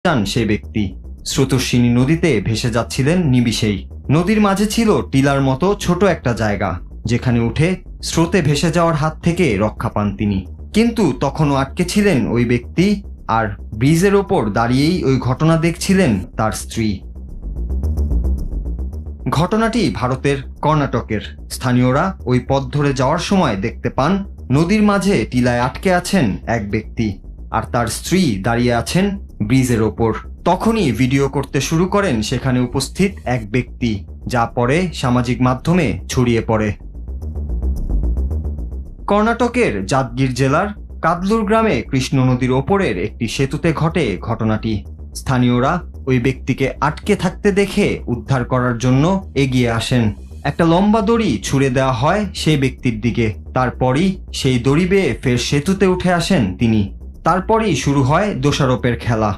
যান সেই ব্যক্তি। স্রোতস্বিনী নদীতে ভেসে যাচ্ছিলেন নিমিষেই। নদীর মাঝে ছিল টিলার মতো ছোট একটা জায়গা, যেখানে উঠে স্রোতে ভেসে যাওয়ার হাত থেকে রক্ষা পান তিনি। কিন্তু তখনও আটকে ছিলেন ওই ব্যক্তি, আর ব্রিজের ওপর দাঁড়িয়েই ওই ঘটনা দেখছিলেন তার স্ত্রী। ঘটনাটি ভারতের কর্ণাটকের। স্থানীয়রা ওই পথ ধরে যাওয়ার সময় দেখতে পান নদীর মাঝে টিলায় আটকে আছেন এক ব্যক্তি, আর তার স্ত্রী দাঁড়িয়ে আছেন ব্রিজের ওপর। তখনই ভিডিও করতে শুরু করেন সেখানে উপস্থিত এক ব্যক্তি, যা পরে সামাজিক মাধ্যমে ছড়িয়ে পড়ে। কর্ণাটকের যাদগির জেলার কাদলুর গ্রামে কৃষ্ণ নদীর ওপরের একটি সেতুতে ঘটে ঘটনাটি। স্থানীয়রা ওই ব্যক্তিকে আটকে থাকতে দেখে উদ্ধার করার জন্য এগিয়ে আসেন। একটা লম্বা দড়ি ছুঁড়ে দেওয়া হয় সেই ব্যক্তির দিকে। তারপরই সেই দড়ি বেয়ে ফের সেতুতে উঠে আসেন তিনি। তারপরই শুরু হয় দোষারোপের খেলা।